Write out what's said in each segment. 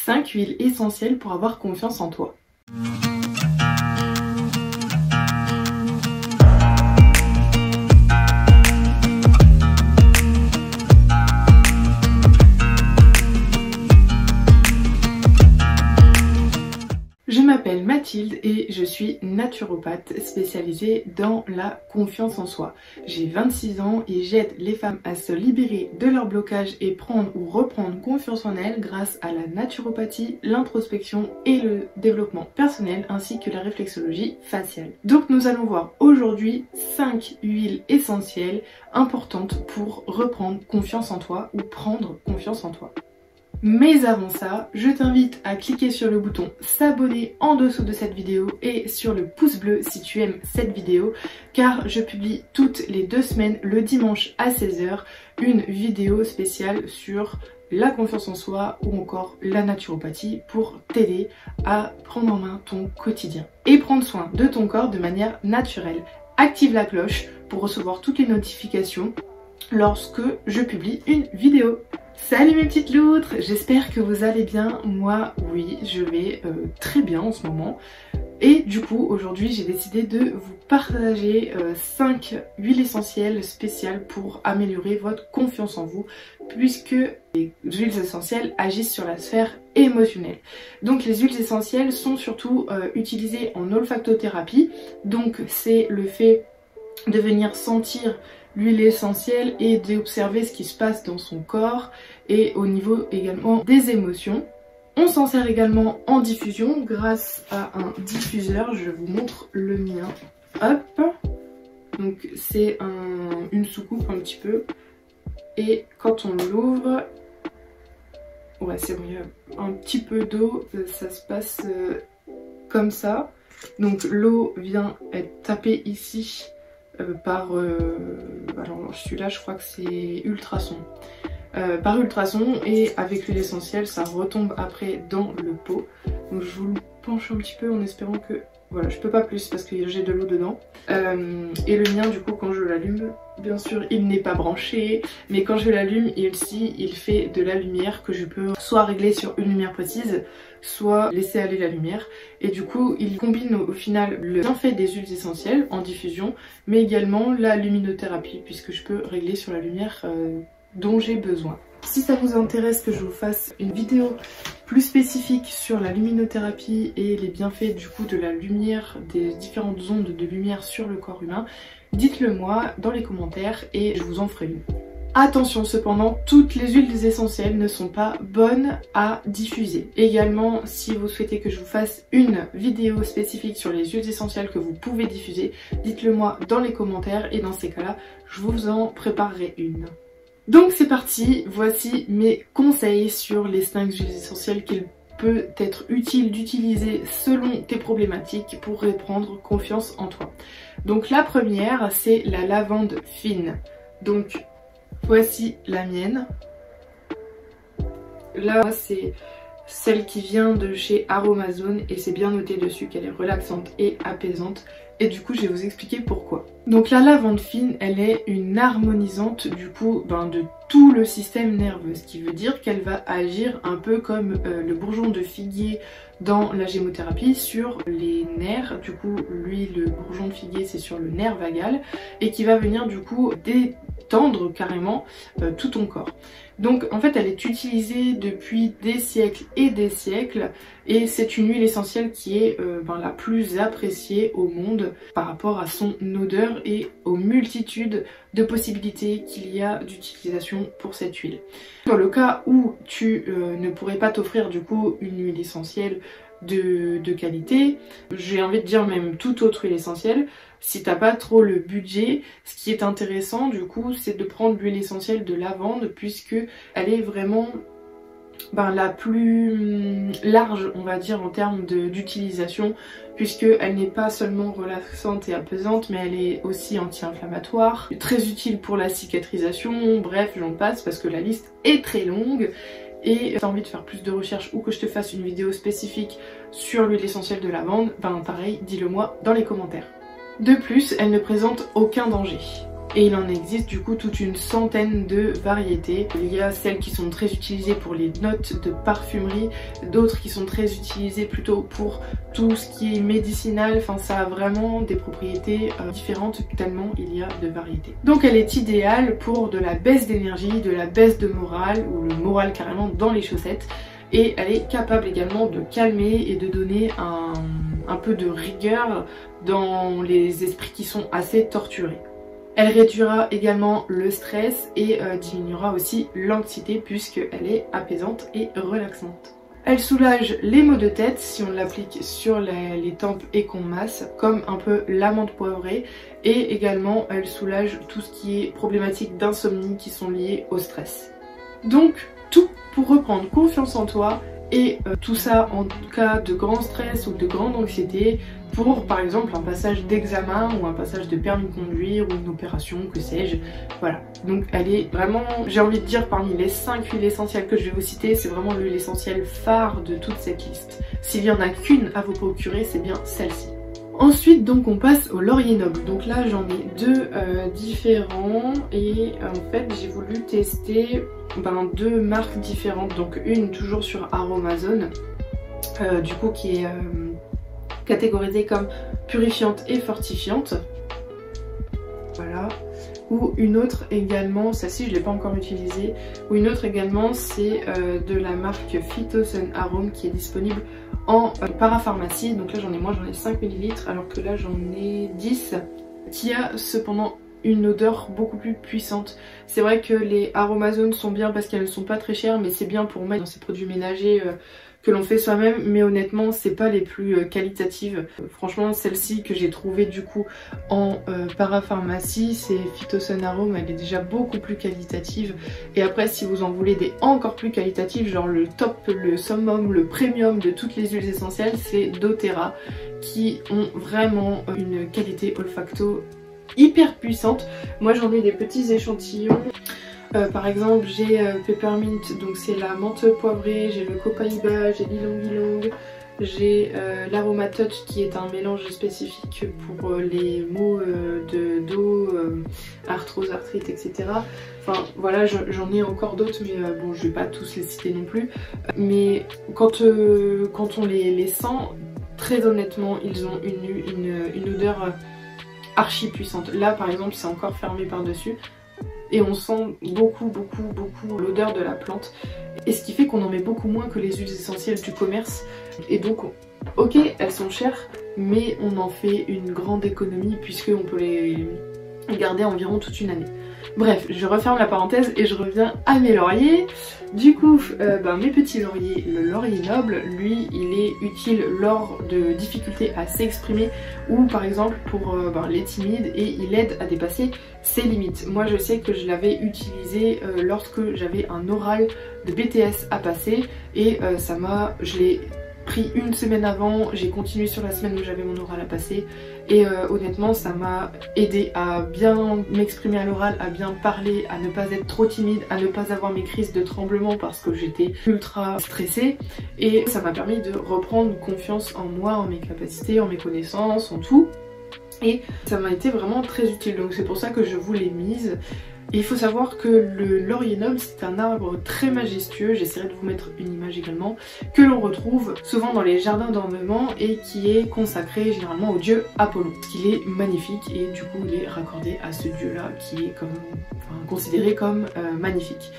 5 huiles essentielles pour avoir confiance en toi. Je m'appelle Mathilde et je suis naturopathe spécialisée dans la confiance en soi. J'ai 26 ans et j'aide les femmes à se libérer de leur blocage et prendre ou reprendre confiance en elles grâce à la naturopathie, l'introspection et le développement personnel ainsi que la réflexologie faciale. Donc nous allons voir aujourd'hui 5 huiles essentielles importantes pour reprendre confiance en toi ou prendre confiance en toi. Mais avant ça, je t'invite à cliquer sur le bouton s'abonner en dessous de cette vidéo et sur le pouce bleu si tu aimes cette vidéo car je publie toutes les 2 semaines le dimanche à 16 h une vidéo spéciale sur la confiance en soi ou encore la naturopathie pour t'aider à prendre en main ton quotidien et prendre soin de ton corps de manière naturelle. Active la cloche pour recevoir toutes les notifications lorsque je publie une vidéo. Salut mes petites loutres, j'espère que vous allez bien. Moi oui, je vais très bien en ce moment. Et du coup aujourd'hui j'ai décidé de vous partager 5 huiles essentielles spéciales pour améliorer votre confiance en vous, puisque les huiles essentielles agissent sur la sphère émotionnelle. Donc les huiles essentielles sont surtout utilisées en olfactothérapie, donc c'est le fait de venir sentir l'huile essentielle et d'observer ce qui se passe dans son corps et au niveau également des émotions. On s'en sert également en diffusion grâce à un diffuseur, je vous montre le mien. Hop, donc c'est une soucoupe un petit peu et quand on l'ouvre, ouais c'est bon, il y a un petit peu d'eau, ça se passe comme ça. Donc l'eau vient être tapée ici par alors celui-là je crois que c'est ultrason, par ultrason, et avec l'huile essentielle ça retombe après dans le pot. Donc je vous le penche un petit peu en espérant que voilà, je peux pas plus parce que j'ai de l'eau dedans. Et le mien du coup quand je l'allume, bien sûr il n'est pas branché, mais quand je l'allume il fait de la lumière que je peux soit régler sur une lumière précise, soit laisser aller la lumière. Et du coup il combine au final le bienfait des huiles essentielles en diffusion, mais également la luminothérapie puisque je peux régler sur la lumière dont j'ai besoin. Si ça vous intéresse que je vous fasse une vidéo plus spécifique sur la luminothérapie et les bienfaits du coup de la lumière, des différentes ondes de lumière sur le corps humain, dites-le moi dans les commentaires et je vous en ferai une. Attention cependant, toutes les huiles essentielles ne sont pas bonnes à diffuser. Également, si vous souhaitez que je vous fasse une vidéo spécifique sur les huiles essentielles que vous pouvez diffuser, dites-le moi dans les commentaires et dans ces cas-là, je vous en préparerai une. Donc c'est parti, voici mes conseils sur les 5 huiles essentielles qu'il peut être utile d'utiliser selon tes problématiques pour reprendre confiance en toi. Donc la première, c'est la lavande fine. Donc voici la mienne. Là c'est celle qui vient de chez Aromazone et c'est bien noté dessus qu'elle est relaxante et apaisante. Et du coup je vais vous expliquer pourquoi. Donc la lavande fine, elle est une harmonisante du coup de tout le système nerveux, ce qui veut dire qu'elle va agir un peu comme le bourgeon de figuier dans la gémothérapie sur les nerfs. Du coup lui, le bourgeon de figuier, c'est sur le nerf vagal et qui va venir du coup détendre carrément tout ton corps. Donc en fait elle est utilisée depuis des siècles et c'est une huile essentielle qui est la plus appréciée au monde par rapport à son odeur et aux multitudes de possibilités qu'il y a d'utilisation pour cette huile. Dans le cas où tu ne pourrais pas t'offrir du coup une huile essentielle de qualité, j'ai envie de dire même toute autre huile essentielle, si t'as pas trop le budget, ce qui est intéressant du coup c'est de prendre l'huile essentielle de lavande puisque elle est vraiment la plus large on va dire en termes d'utilisation, puisque elle n'est pas seulement relaxante et apaisante mais elle est aussi anti-inflammatoire, très utile pour la cicatrisation, bref j'en passe parce que la liste est très longue. Et si tu as envie de faire plus de recherches ou que je te fasse une vidéo spécifique sur l'huile essentielle de lavande, pareil, dis-le moi dans les commentaires. De plus, elle ne présente aucun danger. et il en existe du coup toute une centaine de variétés. Il y a celles qui sont très utilisées pour les notes de parfumerie, d'autres qui sont très utilisées plutôt pour tout ce qui est médicinal, enfin ça a vraiment des propriétés différentes tellement il y a de variétés. Donc elle est idéale pour de la baisse d'énergie, de la baisse de morale ou le moral carrément dans les chaussettes, et elle est capable également de calmer et de donner un peu de rigueur dans les esprits qui sont assez torturés. Elle réduira également le stress et diminuera aussi l'anxiété puisqu'elle est apaisante et relaxante. Elle soulage les maux de tête si on l'applique sur les tempes et qu'on masse, comme un peu l'amande poivrée, et également elle soulage tout ce qui est problématique d'insomnie qui sont liées au stress. Donc tout pour reprendre confiance en toi, et tout ça en cas de grand stress ou de grande anxiété, pour par exemple un passage d'examen ou un passage de permis de conduire ou une opération, que sais-je. Voilà, donc elle est vraiment, j'ai envie de dire, parmi les 5 huiles essentielles que je vais vous citer, c'est vraiment l'huile essentielle phare de toute cette liste. S'il n'y en a qu'une à vous procurer, c'est bien celle-ci. Ensuite donc on passe au laurier noble. Donc là j'en ai deux différents, et en fait j'ai voulu tester deux marques différentes. Donc une toujours sur Aromazone, du coup qui est catégorisée comme purifiante et fortifiante. Voilà. Ou une autre également, celle-ci je ne l'ai pas encore utilisée, ou une autre également c'est de la marque Phytosun Arome qui est disponible en parapharmacie. Donc là j'en ai 5 ml alors que là j'en ai 10, qui a cependant une odeur beaucoup plus puissante. C'est vrai que les Aromazone sont bien parce qu'elles ne sont pas très chères, mais c'est bien pour mettre dans ces produits ménagers que l'on fait soi-même, mais honnêtement c'est pas les plus qualitatives. Franchement celle-ci que j'ai trouvée du coup en parapharmacie, c'est Phytosun Arome, elle est déjà beaucoup plus qualitative. Et après si vous en voulez des encore plus qualitatives, genre le top, le summum, le premium de toutes les huiles essentielles, c'est doTERRA, qui ont vraiment une qualité olfacto hyper puissante. Moi j'en ai des petits échantillons. Par exemple j'ai Peppermint, donc c'est la menthe poivrée, j'ai le Copaiba, j'ai l'Ylang Ylang, j'ai l'Aroma Touch qui est un mélange spécifique pour les maux de dos, arthrose, arthrite, etc. Enfin voilà, j'en ai encore d'autres, mais bon je vais pas tous les citer non plus. Mais quand on les sent, très honnêtement ils ont une odeur archi puissante. Là par exemple c'est encore fermé par dessus et on sent beaucoup l'odeur de la plante, et ce qui fait qu'on en met beaucoup moins que les huiles essentielles du commerce. Et donc ok elles sont chères, mais on en fait une grande économie puisqu'on peut les garder environ toute une année. Bref, je referme la parenthèse et je reviens à mes lauriers. Du coup, mes petits lauriers, le laurier noble, lui, il est utile lors de difficultés à s'exprimer ou par exemple pour les timides, et il aide à dépasser ses limites. Moi, je sais que je l'avais utilisé lorsque j'avais un oral de BTS à passer, et je l'ai pris une semaine avant, j'ai continué sur la semaine où j'avais mon oral à passer, et honnêtement ça m'a aidé à bien m'exprimer à l'oral, à bien parler, à ne pas être trop timide, à ne pas avoir mes crises de tremblement parce que j'étais ultra stressée, et ça m'a permis de reprendre confiance en moi, en mes capacités, en mes connaissances, en tout, et ça m'a été vraiment très utile, donc c'est pour ça que je vous l'ai mise. Et il faut savoir que le laurier noble c'est un arbre très majestueux, j'essaierai de vous mettre une image également, que l'on retrouve souvent dans les jardins d'ornement et qui est consacré généralement au dieu Apollon. Il est magnifique et du coup il est raccordé à ce dieu là qui est considéré comme magnifique.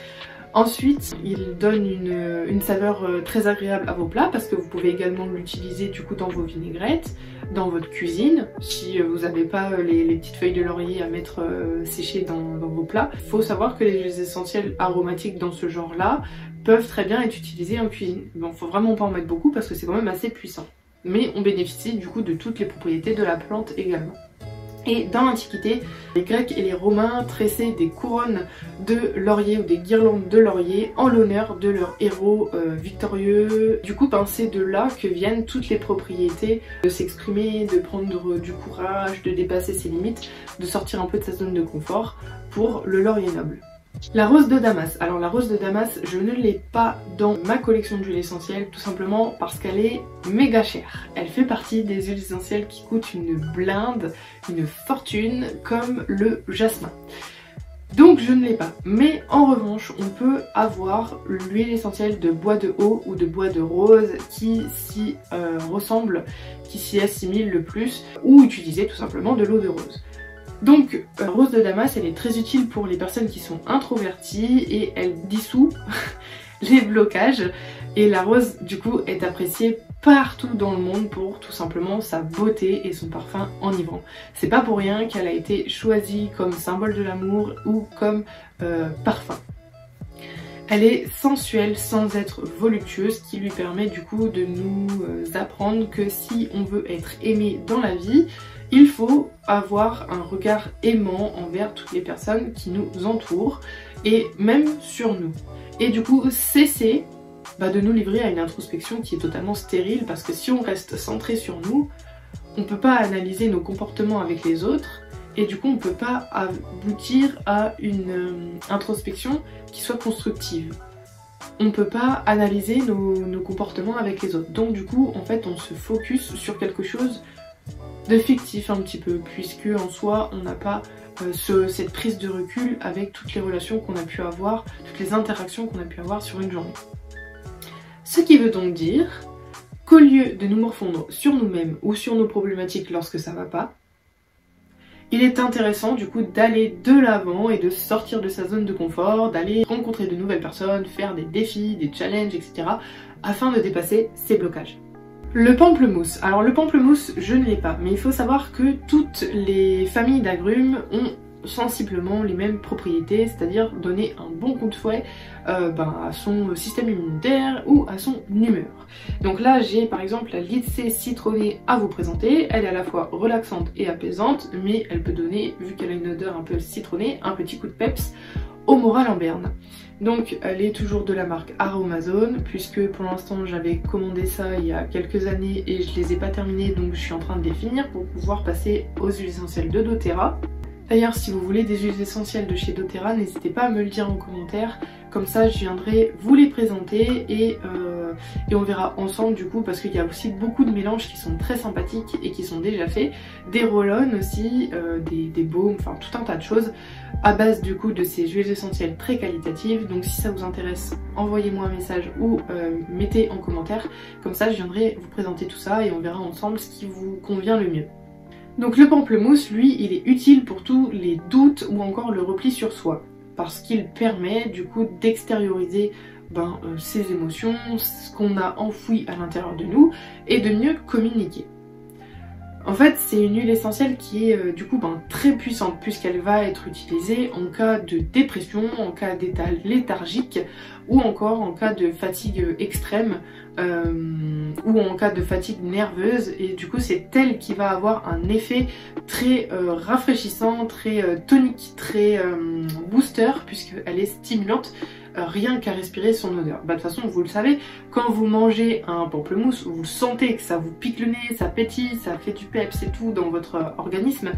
Ensuite, il donne une saveur très agréable à vos plats parce que vous pouvez également l'utiliser du coup dans vos vinaigrettes, dans votre cuisine, si vous n'avez pas les petites feuilles de laurier à mettre sécher dans vos plats. Il faut savoir que les huiles essentielles aromatiques dans ce genre là peuvent très bien être utilisées en cuisine. Bon, faut vraiment pas en mettre beaucoup parce que c'est quand même assez puissant. Mais on bénéficie du coup de toutes les propriétés de la plante également. Et dans l'Antiquité, les Grecs et les Romains tressaient des couronnes de laurier ou des guirlandes de laurier en l'honneur de leurs héros victorieux. Du coup, c'est de là que viennent toutes les propriétés de s'exprimer, de prendre du courage, de dépasser ses limites, de sortir un peu de sa zone de confort pour le laurier noble. La rose de Damas. Alors la rose de Damas, je ne l'ai pas dans ma collection d'huiles essentielles, tout simplement parce qu'elle est méga chère. Elle fait partie des huiles essentielles qui coûtent une blinde, une fortune, comme le jasmin. Donc je ne l'ai pas. Mais en revanche, on peut avoir l'huile essentielle de bois de haut ou de bois de rose qui s'y ressemble, qui s'y assimile le plus, ou utiliser tout simplement de l'eau de rose. Donc, rose de Damas, elle est très utile pour les personnes qui sont introverties et elle dissout les blocages. Et la rose, du coup, est appréciée partout dans le monde pour tout simplement sa beauté et son parfum enivrant. C'est pas pour rien qu'elle a été choisie comme symbole de l'amour ou comme parfum. Elle est sensuelle sans être voluptueuse, ce qui lui permet du coup de nous apprendre que si on veut être aimé dans la vie, il faut avoir un regard aimant envers toutes les personnes qui nous entourent et même sur nous. Et du coup cesser de nous livrer à une introspection qui est totalement stérile, parce que si on reste centré sur nous, on ne peut pas analyser nos comportements avec les autres et du coup on ne peut pas aboutir à une introspection qui soit constructive. On ne peut pas analyser nos comportements avec les autres. Donc du coup en fait on se focus sur quelque chose de fictif un petit peu, puisque en soi on n'a pas cette prise de recul avec toutes les relations qu'on a pu avoir, toutes les interactions qu'on a pu avoir sur une journée. Ce qui veut donc dire qu'au lieu de nous morfondre sur nous-mêmes ou sur nos problématiques lorsque ça va pas, il est intéressant du coup d'aller de l'avant et de sortir de sa zone de confort, d'aller rencontrer de nouvelles personnes, faire des défis, des challenges, etc. afin de dépasser ces blocages. Le pamplemousse. Alors le pamplemousse, je ne l'ai pas, mais il faut savoir que toutes les familles d'agrumes ont sensiblement les mêmes propriétés, c'est-à-dire donner un bon coup de fouet à son système immunitaire ou à son humeur. Donc là j'ai par exemple la Lycée citronnée à vous présenter. Elle est à la fois relaxante et apaisante, mais elle peut donner, vu qu'elle a une odeur un peu citronnée, un petit coup de peps au moral en berne. Donc elle est toujours de la marque Aromazone, puisque pour l'instant j'avais commandé ça il y a quelques années et je les ai pas terminés, donc je suis en train de les finir pour pouvoir passer aux huiles essentielles de doTERRA. D'ailleurs, si vous voulez des huiles essentielles de chez doTERRA, n'hésitez pas à me le dire en commentaire, comme ça je viendrai vous les présenter et on verra ensemble du coup, parce qu'il y a aussi beaucoup de mélanges qui sont très sympathiques et qui sont déjà faits, des roll-on aussi, des baumes, enfin tout un tas de choses à base du coup de ces huiles essentielles très qualitatives. Donc si ça vous intéresse, envoyez-moi un message ou mettez en commentaire, comme ça je viendrai vous présenter tout ça et on verra ensemble ce qui vous convient le mieux. Donc le pamplemousse, lui, il est utile pour tous les doutes ou encore le repli sur soi, parce qu'il permet du coup d'extérioriser ses émotions, ce qu'on a enfoui à l'intérieur de nous, et de mieux communiquer. En fait, c'est une huile essentielle qui est du coup très puissante, puisqu'elle va être utilisée en cas de dépression, en cas d'état léthargique, ou encore en cas de fatigue extrême, ou en cas de fatigue nerveuse. Et du coup c'est elle qui va avoir un effet très rafraîchissant, très tonique, très booster, puisqu'elle est stimulante. Rien qu'à respirer son odeur. De toute façon vous le savez, quand vous mangez un pamplemousse, vous sentez que ça vous pique le nez, ça pétille, ça fait du peps et tout dans votre organisme.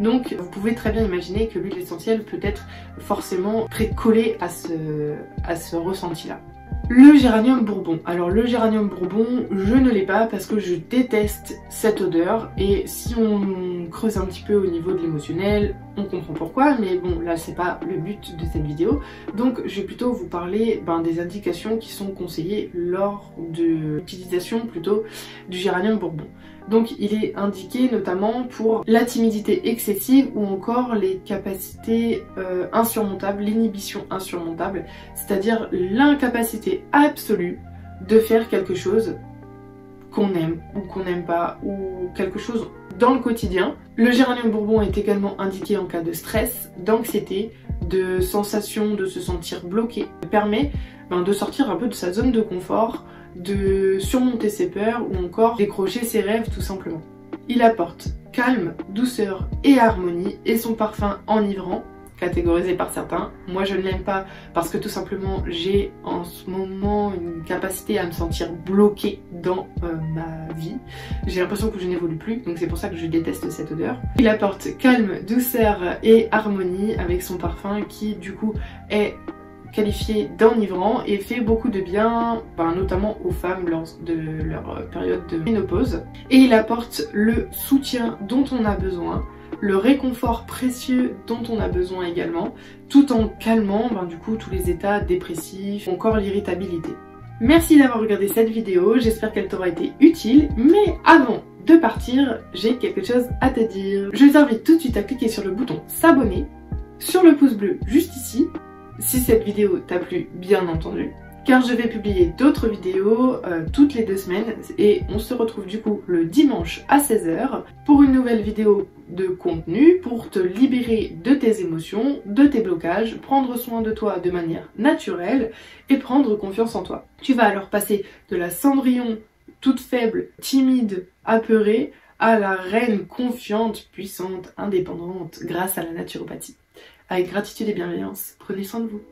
Donc vous pouvez très bien imaginer que l'huile essentielle peut être forcément très collée à ce ressenti là. Le géranium bourbon. Alors le géranium bourbon, je ne l'ai pas parce que je déteste cette odeur, et si on creuse un petit peu au niveau de l'émotionnel, on comprend pourquoi, mais bon là c'est pas le but de cette vidéo. Donc je vais plutôt vous parler des indications qui sont conseillées lors de l'utilisation plutôt du géranium bourbon. Donc il est indiqué notamment pour la timidité excessive ou encore les capacités insurmontables, l'inhibition insurmontable, c'est-à-dire l'incapacité absolue de faire quelque chose qu'on aime ou qu'on n'aime pas, ou quelque chose dans le quotidien. Le géranium bourbon est également indiqué en cas de stress, d'anxiété, de sensation de se sentir bloqué. Il permet de sortir un peu de sa zone de confort, de surmonter ses peurs ou encore décrocher ses rêves tout simplement. Il apporte calme, douceur et harmonie, et son parfum enivrant catégorisé par certains. Moi je ne l'aime pas parce que tout simplement j'ai en ce moment une capacité à me sentir bloquée dans ma vie. J'ai l'impression que je n'évolue plus, donc c'est pour ça que je déteste cette odeur. Il apporte calme, douceur et harmonie avec son parfum qui du coup est qualifié d'enivrant et fait beaucoup de bien, notamment aux femmes lors de leur période de ménopause. Et il apporte le soutien dont on a besoin, le réconfort précieux dont on a besoin également, tout en calmant du coup tous les états dépressifs, encore l'irritabilité. Merci d'avoir regardé cette vidéo, j'espère qu'elle t'aura été utile, mais avant de partir, j'ai quelque chose à te dire. Je t'invite tout de suite à cliquer sur le bouton s'abonner, sur le pouce bleu juste ici, si cette vidéo t'a plu bien entendu, car je vais publier d'autres vidéos toutes les 2 semaines et on se retrouve du coup le dimanche à 16 h pour une nouvelle vidéo de contenu pour te libérer de tes émotions, de tes blocages, prendre soin de toi de manière naturelle et prendre confiance en toi. Tu vas alors passer de la Cendrillon toute faible, timide, apeurée à la reine confiante, puissante, indépendante grâce à la naturopathie. Avec gratitude et bienveillance, prenez soin de vous.